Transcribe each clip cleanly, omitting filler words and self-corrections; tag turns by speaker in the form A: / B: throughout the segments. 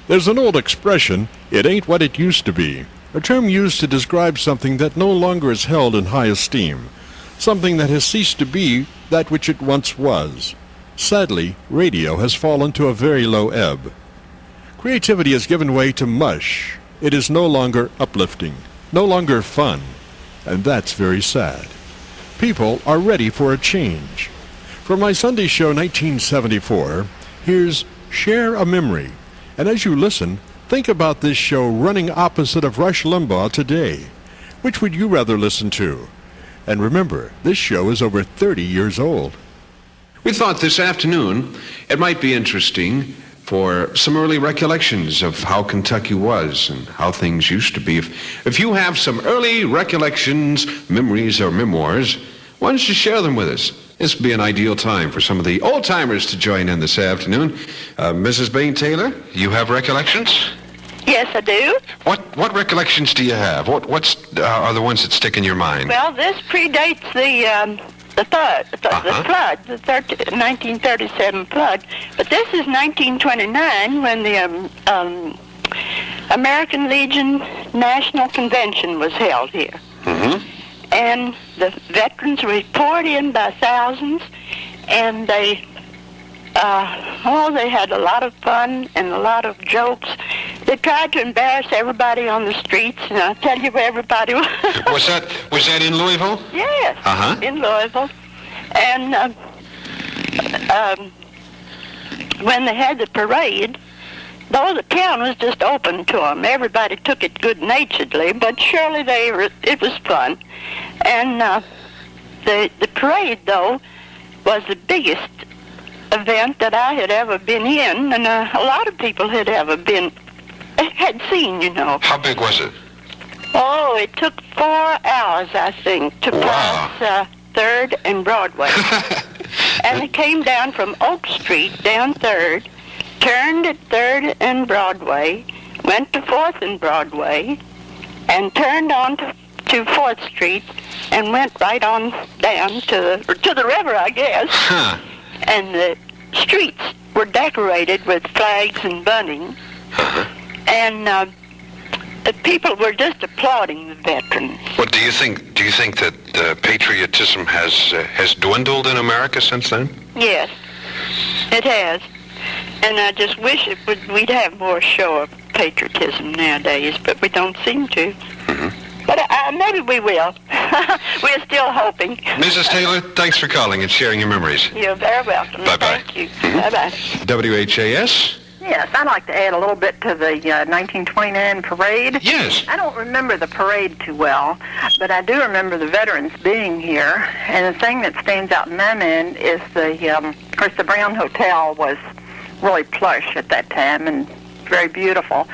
A: There's an old expression, "It ain't what it used to be," a term used to describe something that no longer is held in high esteem, something that has ceased to be that which it once was. Sadly, radio has fallen to a very low ebb. Creativity has given way to mush. It is no longer uplifting, no longer fun, and that's very sad. People are ready for a change. For my Sunday show 1974, here's Share a Memory. And as you listen, think about this show running opposite of Rush Limbaugh today. Which would you rather listen to? And remember, this show is over 30 years old.
B: We thought this afternoon it might be interesting for some early recollections of how Kentucky was and how things used to be. If you have some early recollections, memories, or memoirs, why don't you share them with us? This would be an ideal time for some of the old-timers to join in this afternoon. Mrs. Bain-Taylor, you have recollections?
C: Yes, I do.
B: What recollections do you have? What are the ones that stick in your mind?
C: Well, this predates the flood, the 1937 flood. But this is 1929 when the American Legion National Convention was held here.
B: Mm-hmm.
C: And the veterans were poured in by thousands, and they had a lot of fun and a lot of jokes. They tried to embarrass everybody on the streets, and I'll tell you where everybody was.
B: Was that in Louisville?
C: Yes, in Louisville. And when they had the parade, though the town was just open to them, everybody took it good-naturedly, but surely it was fun. And the parade, though, was the biggest event that I had ever been in, and a lot of people had seen, you know.
B: How big was it?
C: Oh, it took 4 hours, I think, to pass 3rd and Broadway. And it came down from Oak Street, down 3rd, turned at 3rd and Broadway, went to 4th and Broadway, and turned on to 4th Street, and went right on down to the river, I guess.
B: Huh.
C: And the streets were decorated with flags and bunting. And the people were just applauding the veterans.
B: What do you think? Do you think that patriotism has dwindled in America since then?
C: Yes, it has. And I just wish we'd have more show of patriotism nowadays, but we don't seem to.
B: Mm-hmm.
C: But maybe we will. We're still hoping.
B: Mrs. Taylor, thanks for calling and sharing your memories.
C: You're very welcome.
B: Bye-bye.
C: Thank you.
B: Mm-hmm.
C: Bye-bye.
B: WHAS?
D: Yes, I'd like to add a little bit to the 1929 parade.
B: Yes.
D: I don't remember the parade too well, but I do remember the veterans being here. And the thing that stands out in my mind is of course, the Brown Hotel was really plush at that time and very beautiful.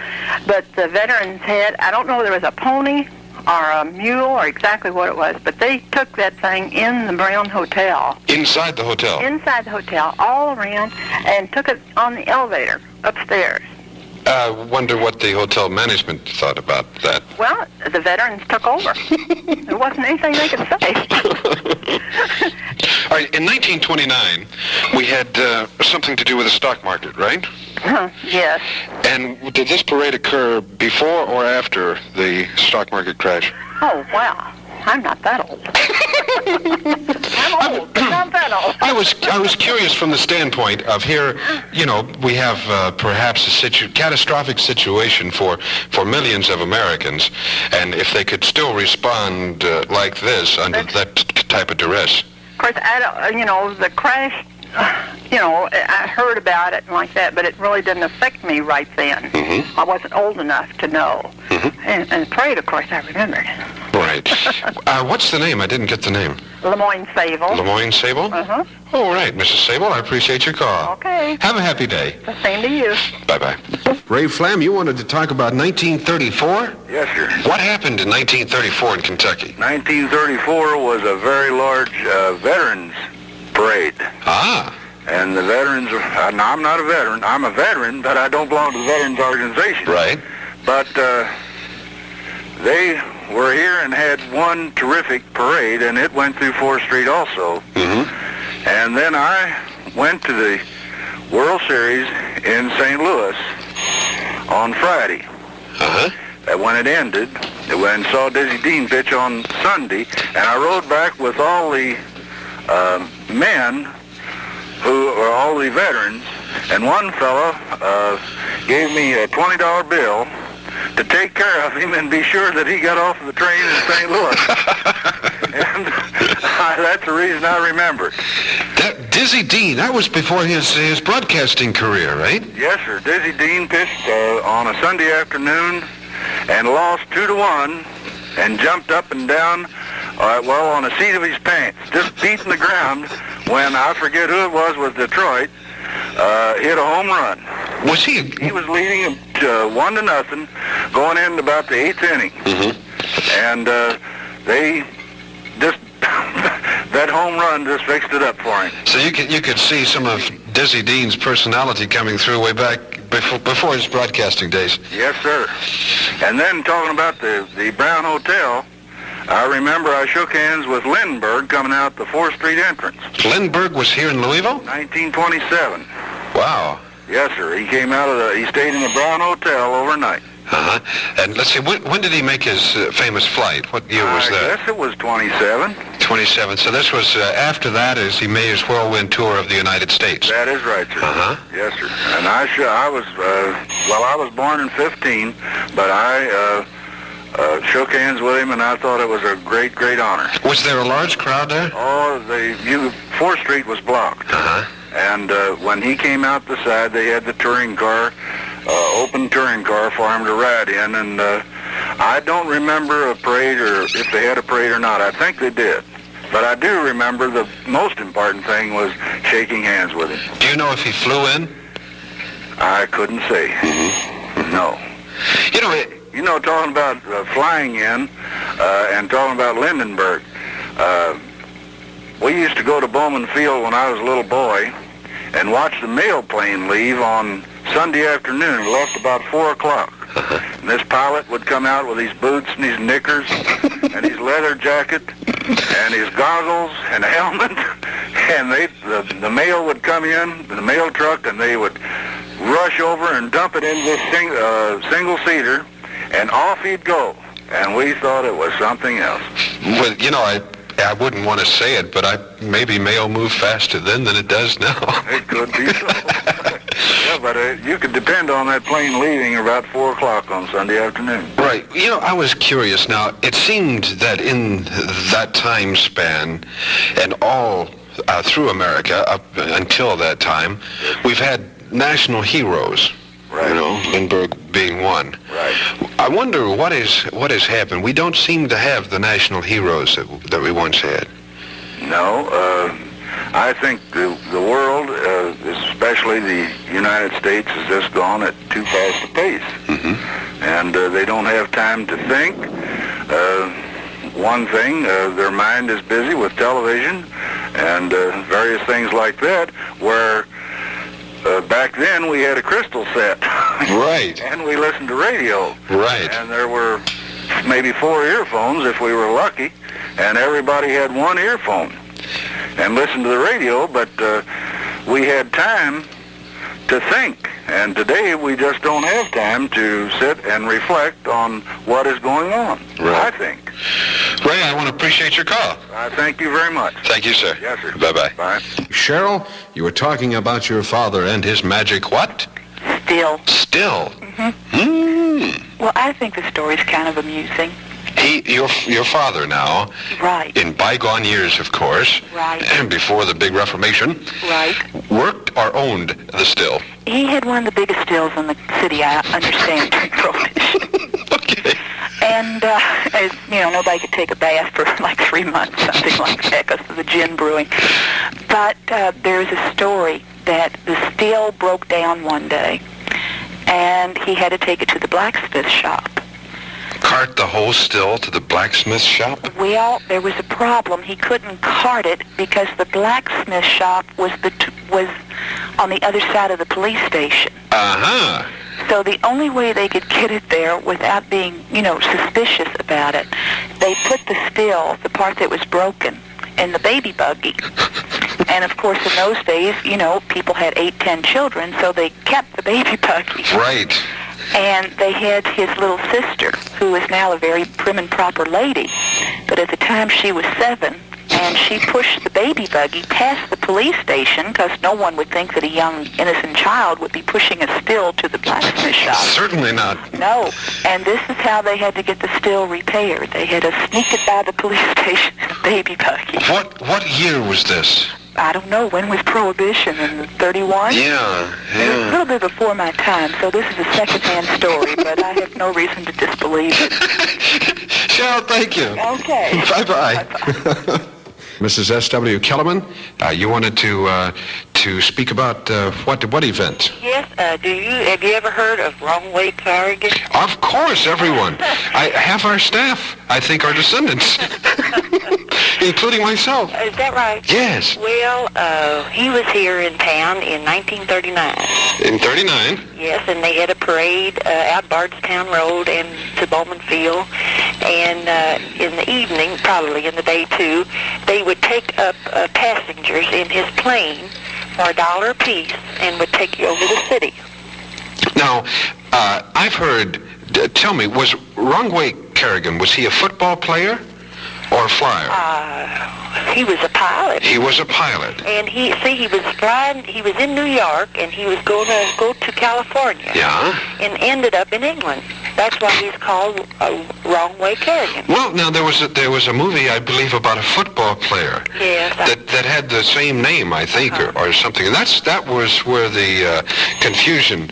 D: But the veterans had, I don't know if there was a pony or a mule or exactly what it was, but they took that thing in the Brown Hotel.
B: Inside the hotel?
D: Inside the hotel, all around, and took it on the elevator upstairs.
B: I wonder what the hotel management thought about that.
D: Well, the veterans took over. There wasn't anything they could say.
B: All right, in 1929, we had something to do with the stock market, right?
D: Yes. And
B: did this parade occur before or after the stock market crash?
D: Oh, wow. I'm not that old. I'm old, but not that old.
B: I was curious from the standpoint of here, you know, we have perhaps a catastrophic situation for millions of Americans, and if they could still respond like this under that type of duress.
D: Of course, the crash, I heard about it and like that, but it really didn't affect me right then.
B: Mm-hmm.
D: I wasn't old enough to know.
B: Mm-hmm.
D: And the parade, of course, I remembered.
B: Right. What's the name? I didn't get the name.
D: Lemoyne Sable.
B: Lemoyne Sable?
D: Uh-huh.
B: All right, Mrs. Sable, I appreciate your call.
D: Okay.
B: Have a happy day.
D: The same to you.
B: Bye-bye. Ray Flam, you wanted to talk about 1934?
E: Yes, sir.
B: What happened in 1934 in Kentucky?
E: 1934 was a very large veterans parade.
B: Ah.
E: And the veterans, now I'm not a veteran. I'm a veteran, but I don't belong to the veterans organization.
B: Right.
E: But they were here and had one terrific parade, and it went through 4th Street also.
B: Mm-hmm.
E: And then I went to the World Series in St. Louis on Friday. When it ended, when saw Dizzy Dean pitch on Sunday, and I rode back with all the men who are all the veterans, and one fellow gave me a $20 bill to take care of him and be sure that he got off of the train in St. Louis. And that's the reason I remember it.
B: Dizzy Dean, that was before his broadcasting career, right?
E: Yes, sir. Dizzy Dean pitched on a Sunday afternoon and lost 2-1 and jumped up and down, on the seat of his pants, just beating the ground when, I forget who it was with Detroit, hit a home run.
B: Was he?
E: He was leading 1-0 going into about the 8th inning. And they just, that home run just fixed it up for him.
B: So you could see some of Dizzy Dean's personality coming through way back before his broadcasting days.
E: Yes, sir. And then talking about the Brown Hotel, I remember I shook hands with Lindbergh coming out the 4th Street entrance.
B: Lindbergh was here in Louisville?
E: 1927.
B: Wow.
E: Yes, sir. He came out of he stayed in the Brown Hotel overnight.
B: And let's see, when did he make his famous flight? What year was that?
E: I guess it was 27.
B: 27. So this was after that as he made his whirlwind tour of the United States.
E: That is right, sir. Yes, sir. And I was born in 15, but I shook hands with him, and I thought it was a great, great honor.
B: Was there a large crowd there?
E: Oh, 4th Street was blocked. And when he came out the side, they had the touring car, open touring car for him to ride in, and I don't remember a parade or if they had a parade or not. I think they did. But I do remember the most important thing was shaking hands with him.
B: Do you know if he flew in?
E: I couldn't say. No. You know, talking about flying in and talking about Lindenberg, we used to go to Bowman Field when I was a little boy and watch the mail plane leave on Sunday afternoon. It left about 4 o'clock. And this pilot would come out with his boots and his knickers and his leather jacket and his goggles and a helmet. And the mail would come in, the mail truck, and they would rush over and dump it into this single-seater, and off he'd go. And we thought it was something else.
B: Well, I wouldn't want to say it, but maybe mail moved faster then than it does now.
E: It could be so. Yeah, but you could depend on that plane leaving about 4 o'clock on Sunday afternoon.
B: Right. I was curious. Now, it seemed that in that time span and all through America up until that time, we've had national heroes.
E: Right.
B: Lindbergh being one.
E: Right.
B: I wonder what has happened. We don't seem to have the national heroes that we once had.
E: No. I think the world, especially the United States, has just gone at too fast a pace. And they don't have time to think. One thing, their mind is busy with television and various things like that, where back then we had a crystal set.
B: Right.
E: And we listened to radio.
B: Right.
E: And there were maybe 4 earphones if we were lucky, and everybody had one earphone and listened to the radio, but we had time to think. And today we just don't have time to sit and reflect on what is going on,
B: right.
E: I think.
B: Ray, I want to appreciate your call.
E: I thank you very much.
B: Thank you, sir.
E: Yes, sir.
B: Bye-bye.
E: Bye.
B: Cheryl, you were talking about your father and his magic what?
F: Still.
B: Still?
F: Well, I think the story's kind of amusing.
B: Your father now,
F: Right.
B: in bygone years, of course,
F: Right.
B: and before the big Reformation,
F: Right.
B: worked or owned the still.
F: He had one of the biggest stills in the city, I understand, during Prohibition.
B: Okay.
F: And, as nobody could take a bath for like 3 months, something like that, because of the gin brewing. But there's a story that the still broke down one day, and he had to take it to the blacksmith shop.
B: Cart the whole still to the blacksmith shop?
F: Well, there was a problem. He couldn't cart it because the blacksmith shop was on the other side of the police station.
B: Uh-huh.
F: So the only way they could get it there without being, suspicious about it, they put the still, the part that was broken, in the baby buggy. And of course, in those days, people had 8, 10 children, so they kept the baby buggy.
B: Right.
F: And they had his little sister, who is now a very prim and proper lady. But at the time she was 7, and she pushed the baby buggy past the police station because no one would think that a young, innocent child would be pushing a still to the blacksmith shop.
B: Certainly not.
F: No. And this is how they had to get the still repaired. They had to sneak it by the police station in a baby buggy.
B: What year was this?
F: I don't know. When was Prohibition? In 31?
B: Yeah.
F: It was a little bit before my time, so this is a second-hand story, but I have no reason to disbelieve it.
B: Cheryl, thank you.
F: Okay.
B: Bye-bye. Mrs. S.W. Kellerman, you wanted to speak about what event?
G: Yes, have you ever heard of Wrong Way Corrigan?
B: Of course, everyone. Half our staff, I think, are descendants, including myself.
G: Is that right?
B: Yes.
G: Well, he was here in town in 1939.
B: In 39?
G: Yes, and they had a parade out Bardstown Road and to Bowman Field. And in the evening, probably in the day too, they would take up passengers in his plane for $1 a piece and would take you over the city.
B: Now, I've heard, tell me, was Wrongway Kerrigan, was he a football player or a flyer?
G: He was a pilot.
B: He was a pilot.
G: And he was flying, he was in New York, and he was going to go to California.
B: Yeah?
G: And ended up in England. That's why he's called Wrong Way Kerrigan.
B: Well, now, there was a movie, I believe, about a football player.
G: Yes.
B: That had the same name, I think, or something. And that was where the confusion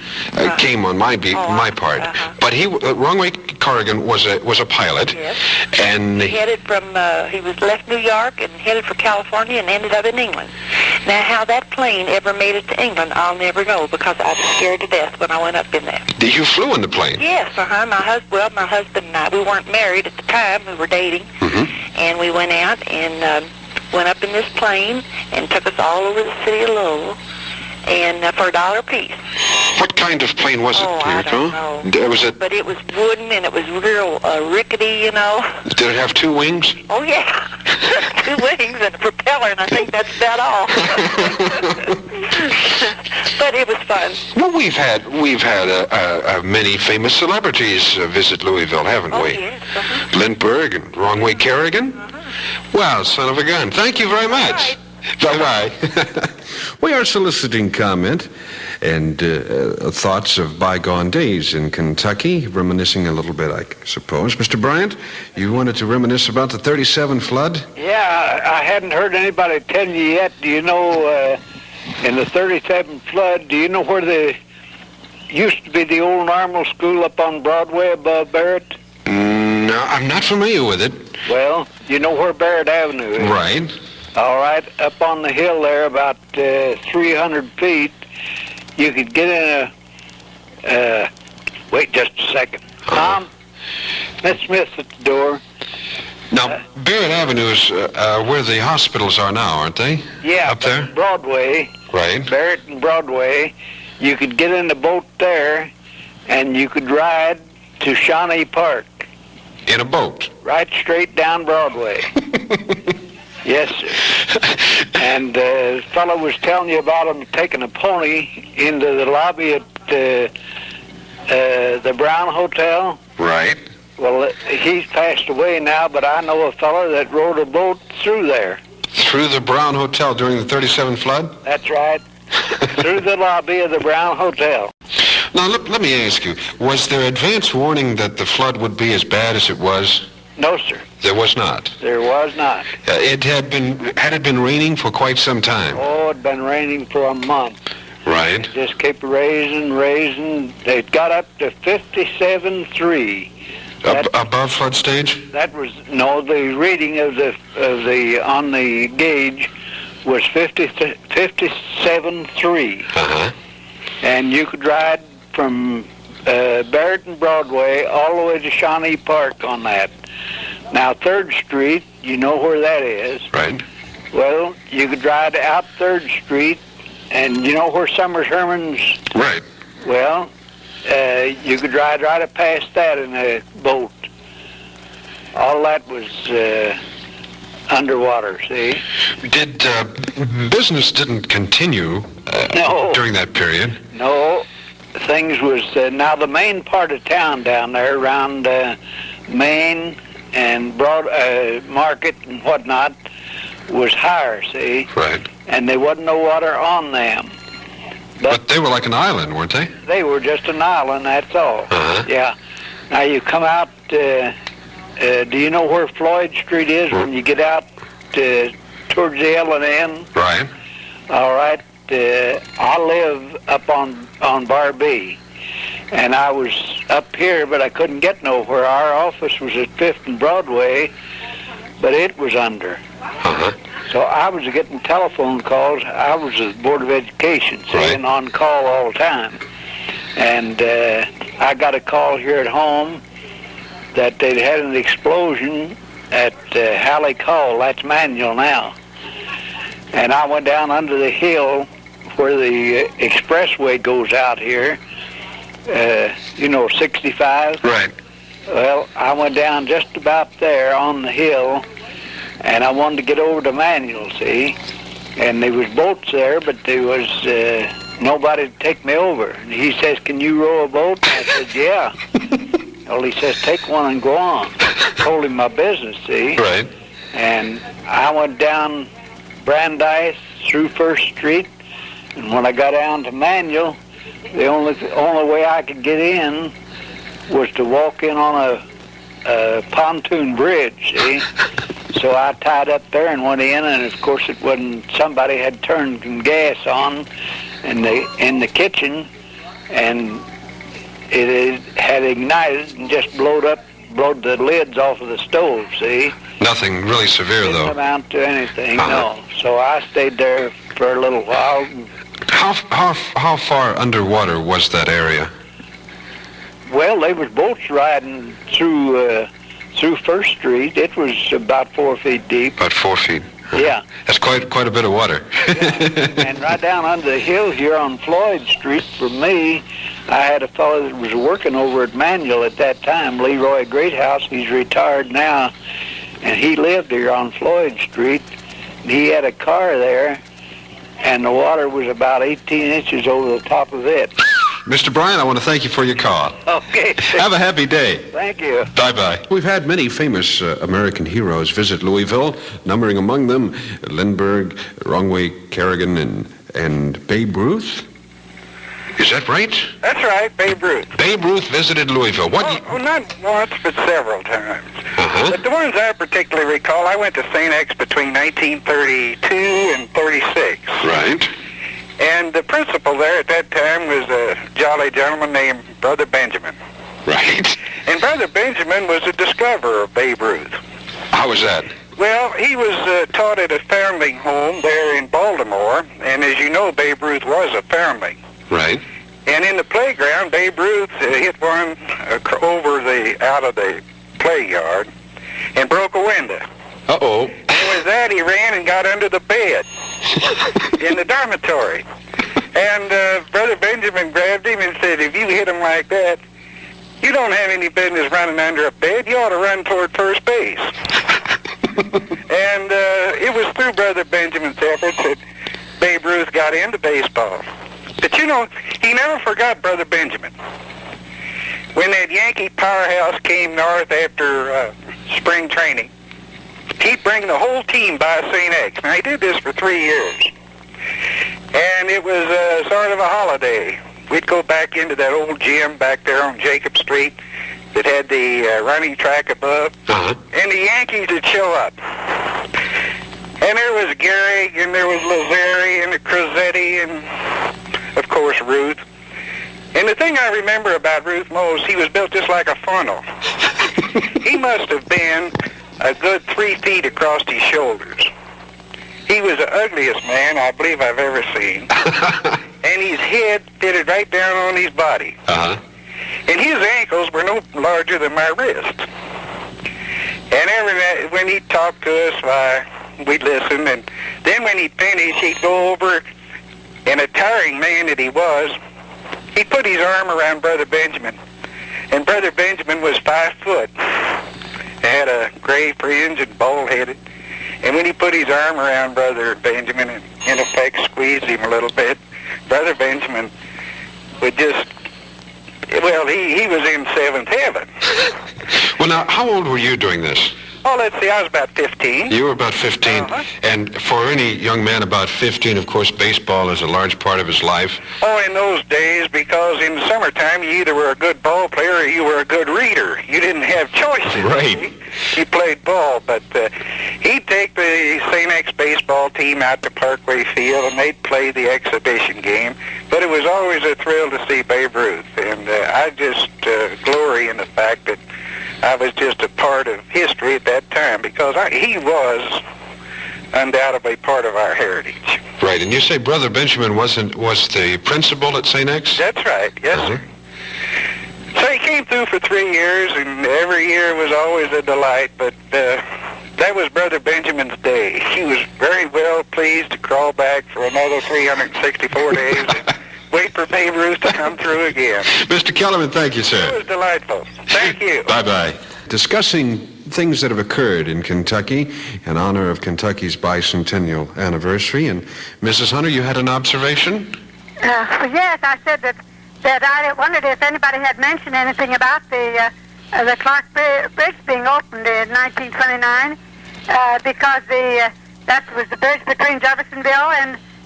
B: came on my part. But Wrongway Corrigan was a pilot.
G: Yes.
B: And
G: he headed from, he was left New York and headed for California and ended up in England. Now, how that plane ever made it to England, I'll never know, because I was scared to death when I went up in there.
B: You flew in the plane?
G: Yes, my husband and I, we weren't married at the time, we were dating, and we went out and went up in this plane and took us all over the city of Louisville, and for $1 a piece.
B: What kind of plane was it?
G: I don't know. But it was wooden and it was real rickety, you know.
B: Did it have 2 wings?
G: Oh, yeah. 2 wings and a propeller, and I think that's about all. But it was fun.
B: Well, we've had many famous celebrities visit Louisville, haven't we?
G: Yes.
B: Lindbergh and Wrongway Kerrigan. Well, son of a gun. Thank you very much. Bye-bye. We are soliciting comment and thoughts of bygone days in Kentucky, reminiscing a little bit, I suppose. Mr. Bryant, you wanted to reminisce about the 37 flood?
H: Yeah, I hadn't heard anybody tell you yet. Do you know, in the 37 flood, do you know where the used to be the old normal school up on Broadway above Barrett?
B: No, I'm not familiar with it.
H: Well, you know where Barrett Avenue is?
B: Right.
H: All right, up on the hill there, about 300 feet, you could get in wait just a second. Tom, Miss Smith's at the door.
B: Now, Barrett Avenue is where the hospitals are now, aren't they?
H: Yeah,
B: up there?
H: Broadway.
B: Right.
H: Barrett and Broadway. You could get in the boat there, and you could ride to Shawnee Park.
B: In a boat?
H: Right straight down Broadway. Yes, sir. And the fellow was telling you about him taking a pony into the lobby at the Brown Hotel.
B: Right.
H: Well, he's passed away now, but I know a fellow that rode a boat through there.
B: Through the Brown Hotel during the 37 flood?
H: That's right. Through the lobby of the Brown Hotel.
B: Now, let me ask you, was there advance warning that the flood would be as bad as it was?
H: No, sir.
B: There was not?
H: There was not.
B: Had it been raining for quite some time?
H: Oh, it had been raining for a month.
B: Right.
H: It just kept raising. It got up to 57.3.
B: Above flood stage?
H: That was, no, the reading of the on the gauge was 57.3.
B: Uh-huh.
H: And you could ride from Barrett and Broadway all the way to Shawnee Park on that. Now, 3rd Street, you know where that is.
B: Right.
H: Well, you could ride out 3rd Street, and you know where Summers Herman's...
B: Right.
H: Well, you could ride right up past that in a boat. All that was underwater, see?
B: Business didn't continue
H: No.
B: during that period?
H: No. things was, now the main part of town down there around Main and Market and whatnot was higher, see?
B: Right.
H: And there wasn't no water on them.
B: But they were like an island, weren't they?
H: They were just an island, that's all.
B: Uh-huh.
H: Yeah. Now you come out, do you know where Floyd Street is when you get out towards the L&N?
B: Right.
H: All right. I live up on Bar B, and I was up here, but I couldn't get nowhere. Our office was at 5th and Broadway, but it was under.
B: Uh-huh.
H: So I was getting telephone calls. I was at the Board of Education, saying on call all the time. And I got a call here at home that they'd had an explosion at Halleck Hall. That's Manual now. And I went down under the hill where the expressway goes out here, 65.
B: Right.
H: Well, I went down just about there on the hill, and I wanted to get over to Manual, see? And there was boats there, but there was nobody to take me over. And he says, "Can you row a boat?" And I said, "Yeah." Well, he says, "Take one and go on." Told him my business, see?
B: Right.
H: And I went down Brandeis through 1st Street, and when I got down to Manual, the only way I could get in was to walk in on a pontoon bridge, see? So I tied up there and went in, and of course it wasn't, somebody had turned some gas on in the kitchen, and it had ignited and just blowed the lids off of the stove, see?
B: Nothing really severe,
H: Didn't
B: though.
H: amount to anything, no. So I stayed there for a little while.
B: How far underwater was that area?
H: Well, there was boats riding through 1st Street. It was about 4 feet deep.
B: About 4 feet.
H: Yeah.
B: That's quite a bit of water.
H: Yeah. And right down under the hill here on Floyd Street, for me, I had a fellow that was working over at Manual at that time, Leroy Greathouse. He's retired now, and he lived here on Floyd Street. And he had a car there, and the water was about 18 inches over the top of it.
B: Mr. Bryan, I want to thank you for your call.
H: Okay.
B: Have a happy day.
H: Thank you.
B: Bye-bye. We've had many famous American heroes visit Louisville, numbering among them Lindbergh, Wrongway, Kerrigan, and Babe Ruth. Is that right?
E: That's right, Babe Ruth.
B: Babe Ruth visited Louisville.
E: Well, not once, but several times.
B: Uh-huh.
E: But the ones I particularly recall, I went to St. X between 1932 and 36.
B: Right.
E: And the principal there at that time was a jolly gentleman named Brother Benjamin.
B: Right.
E: And Brother Benjamin was a discoverer of Babe Ruth.
B: How was that?
E: Well, he was taught at a foundling home there in Baltimore, and as you know, Babe Ruth was a foundling.
B: Right.
E: And in the playground, Babe Ruth hit one out of the play yard and broke a window.
B: Uh-oh.
E: And with that, he ran and got under the bed in the dormitory. And Brother Benjamin grabbed him and said, "If you hit him like that, you don't have any business running under a bed. You ought to run toward first base." And it was through Brother Benjamin's efforts that Babe Ruth got into baseball. But you know, he never forgot Brother Benjamin. When that Yankee powerhouse came north after spring training, he'd bring the whole team by St. X. Now, he did this for 3 years. And it was sort of a holiday. We'd go back into that old gym back there on Jacob Street that had the running track above.
B: Uh-huh.
E: And the Yankees would show up. And there was Gehrig, and there was Lazzari, and the Crosetti, and, of course, Ruth. And the thing I remember about Ruth most, he was built just like a funnel. He must have been a good 3 feet across his shoulders. He was the ugliest man I believe I've ever seen. And his head fitted right down on his body.
B: Uh-huh.
E: And his ankles were no larger than my wrist. And every night when he'd talk to us, we'd listen. And then when he'd finish, he'd go over, and a tiring man that he was, he put his arm around Brother Benjamin. And Brother Benjamin was 5 foot. He had a gray fringe and bald-headed. And when he put his arm around Brother Benjamin and, in effect, squeezed him a little bit, Brother Benjamin would just Well, he was in seventh heaven.
B: Well, now, how old were you doing this?
E: Oh, let's see, I was about 15.
B: You were about 15, and for any young man about 15, of course, baseball is a large part of his life.
E: Oh, in those days, because in the summertime, you either were a good ball player or you were a good reader. You didn't have choices.
B: Right.
E: You played ball, but he'd take the St. X baseball team out to Parkway Field, and they'd play the exhibition game. But it was always a thrill to see Babe Ruth, and I just glory in the fact that I was just a part of history at that time, because he was undoubtedly part of our heritage.
B: Right, and you say Brother Benjamin was the principal at St. X?
E: That's right, yes, sir. So he came through for 3 years, and every year was always a delight, but that was Brother Benjamin's day. He was very well pleased to crawl back for another 364 days and wait for Babe Ruth to come through again.
B: Mr. Kellerman, thank you, sir.
E: It was delightful. Thank you.
B: Bye-bye. Discussing things that have occurred in Kentucky in honor of Kentucky's bicentennial anniversary. And Mrs. Hunter, you had an observation?
I: Yes, I said that I wondered if anybody had mentioned anything about the Clark Bridge being opened in 1929, because that was the bridge between Jeffersonville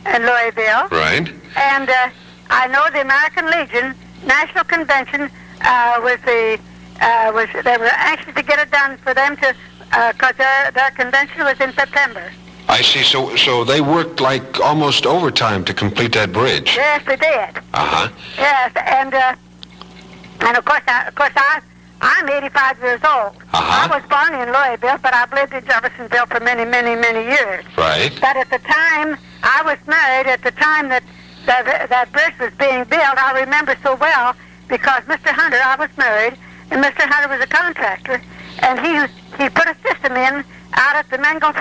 I: and Louisville.
B: Right.
I: And I know the American Legion National Convention they were anxious to get it done for them to, because their convention was in September.
B: I see. So they worked like almost overtime to complete that bridge.
I: Yes, they did. Yes, and of course I'm 85 years old. I was born in Louisville, but I've lived in Jeffersonville for many, many, many years.
B: Right.
I: But at the time I was married, at the time that bridge was being built, I remember so well, because Mr. Hunter, I was married, and Mr. Hunter was a contractor, and he put a system in out at the Mangle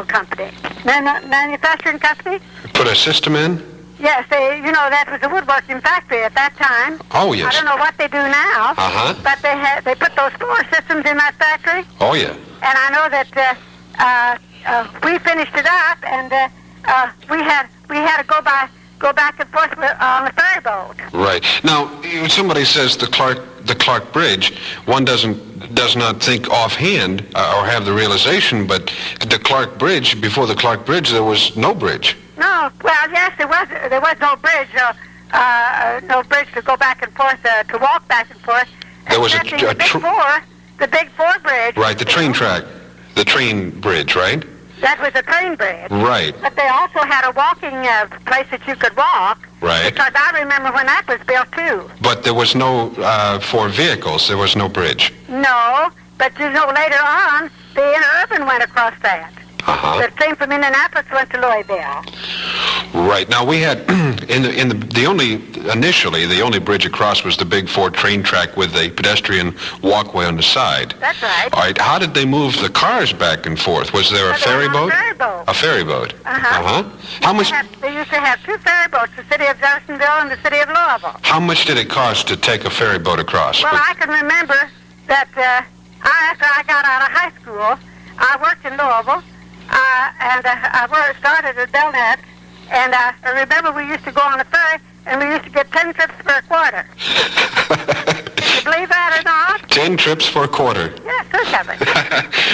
I: Company, manufacturing company.
B: Put a system in?
I: Yes, that was a woodworking factory at that time.
B: Oh, yes.
I: I don't know what they do now. But they put those floor systems in that factory.
B: Oh, yeah.
I: And I know that we finished it up, and we had to go back and forth on the ferry boat.
B: Right. Now, when somebody says the Clark Bridge, one does not think offhand or have the realization, but the Clark Bridge, before the Clark Bridge, there was no bridge.
I: No. Well, yes, there was no bridge. No bridge to go back and forth, to walk back and forth.
B: There was
I: the Big Four bridge.
B: Right, the train track, the train bridge, right?
I: That was a train bridge.
B: Right.
I: But they also had a walking place that you could walk.
B: Right.
I: Because I remember when that was built, too.
B: But there was no, for vehicles, there was no bridge.
I: No, but later on, the interurban went across that. The train from Indianapolis went to Louisville.
B: Right. Now we had initially the only bridge across was the Big Four train track with a pedestrian walkway on the side.
I: That's right.
B: All right. How did they move the cars back and forth? Was there a ferry boat? A ferry boat. How much?
I: They used to have two ferry boats: the city of Jeffersonville and the city of Louisville.
B: How much did it cost to take a ferry boat across?
I: Well, I can remember that after I got out of high school, I worked in Louisville. And I started at Belknap, and I remember we used to go on the ferry, and we used to get 10 trips for a quarter. Can you believe that or not?
B: 10 trips for a quarter.
I: Yes, good heavens.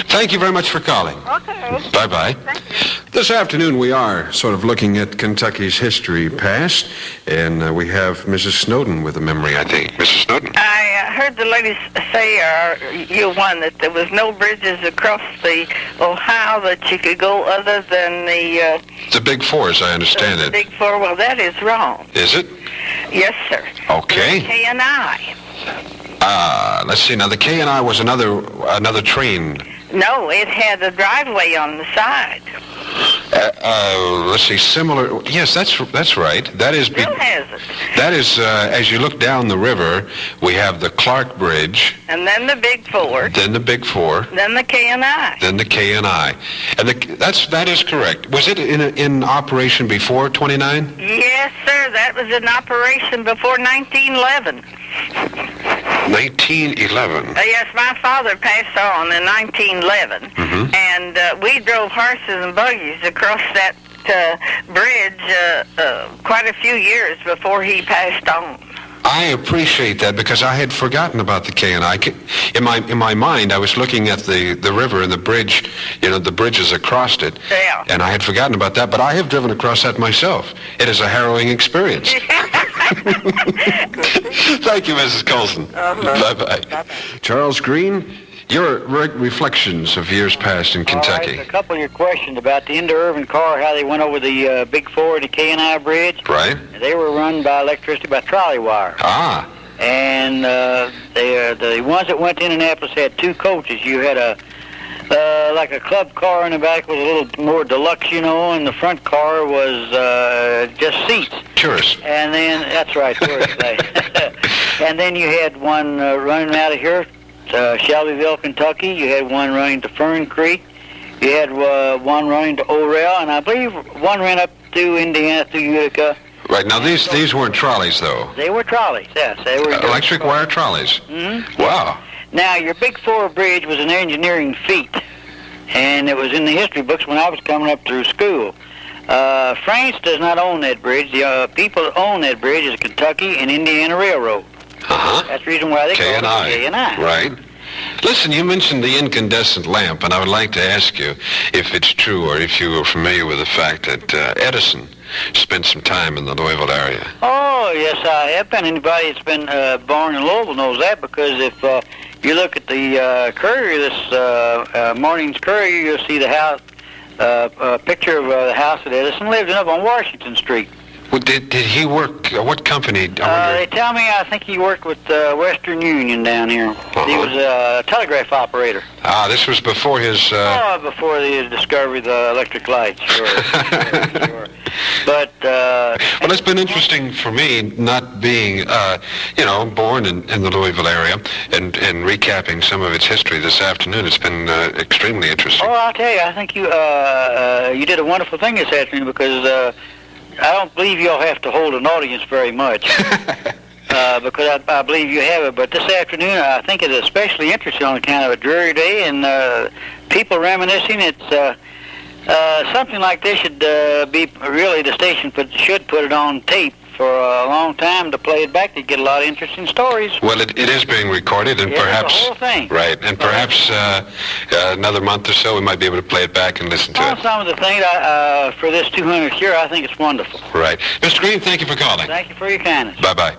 B: Thank you very much for calling.
I: Okay.
B: Bye-bye.
I: Thank you.
B: This afternoon we are sort of looking at Kentucky's history past, and we have Mrs. Snowden with a memory, I think. Mrs. Snowden?
J: I heard the ladies say, that there was no bridges across the Ohio that you could go other than
B: the Big Four, as I understand it.
J: The Big Four, well, that is wrong.
B: Is it?
J: Yes, sir.
B: Okay.
J: The K&I.
B: Let's see. Now, the K&I was another train.
J: No, it had a driveway on the side.
B: Let's see. Similar. Yes, that's right. That is.
J: Still has it.
B: That is. As you look down the river, we have the Clark Bridge.
J: And then the Big Four.
B: Then the Big Four.
J: Then the K&I.
B: Then the K&I. And that is correct. Was it in operation before 29?
J: Yes, sir. That was in operation before 1911.
B: 1911.
J: Yes, my father passed on in 1911, and we drove horses and buggies across that bridge quite a few years before he passed on.
B: I appreciate that because I had forgotten about the K&I. In my mind, I was looking at the river and the bridge, the bridges across it.
J: Yeah.
B: And I had forgotten about that, but I have driven across that myself. It is a harrowing experience. Thank you, Mrs. Colson. Bye-bye. Charles Green, your reflections of years past in Kentucky.
K: All right, a couple of your questions about the Inter-Urban car, how they went over the Big Four and the K&I Bridge.
B: Right.
K: They were run by electricity by trolley wire.
B: Ah.
K: And the ones that went to Indianapolis had two coaches. You had like a club car in the back was a little more deluxe, and the front car was just seats.
B: Tourists.
K: And then, that's right, tourists. And then you had one running out of here, Shelbyville, Kentucky. You had one running to Fern Creek. You had one running to Orel, and I believe one ran up through Indiana, through Utica.
B: Right, now these weren't trolleys, though.
K: They were trolleys, yes. They were
B: electric wire trolleys.
K: Mm-hmm.
B: Wow.
K: Now, your Big Four Bridge was an engineering feat, and it was in the history books when I was coming up through school. France does not own that bridge. The people that own that bridge is Kentucky and Indiana Railroad.
B: Uh-huh.
K: That's the reason why they call it K&I.
B: Right. Listen, you mentioned the incandescent lamp, and I would like to ask you if it's true or if you were familiar with the fact that Edison spent some time in the Louisville area.
K: Oh, yes, I have been. Anybody that's been born in Louisville knows that, because if you look at the Courier, this morning's Courier, you'll see the house, a picture of the house that Edison lived in up on Washington Street.
B: Well, did he work, what company?
K: They tell me, I think he worked with Western Union down here. Uh-huh. He was a telegraph operator.
B: Ah, this was before his...
K: before the discovery of the electric lights, sure. Sure. But...
B: well, it's been interesting for me not being, born in the Louisville area and recapping some of its history this afternoon. It's been extremely interesting.
K: Oh, I'll tell you, I think you did a wonderful thing this afternoon, because... I don't believe you'll have to hold an audience very much, because I believe you have it. But this afternoon, I think it's especially interesting on kind of a dreary day, and people reminiscing. It's something like this should be really, the station should put it on tape for a long time to play it back to get a lot of interesting stories.
B: Well, it is being recorded, and perhaps...
K: the whole thing.
B: Right, and perhaps another month or so we might be able to play it back and listen to it.
K: Some of the things for this 200th year, I think it's wonderful.
B: Right. Mr. Green, thank you for calling.
K: Thank you for your kindness.
B: Bye-bye.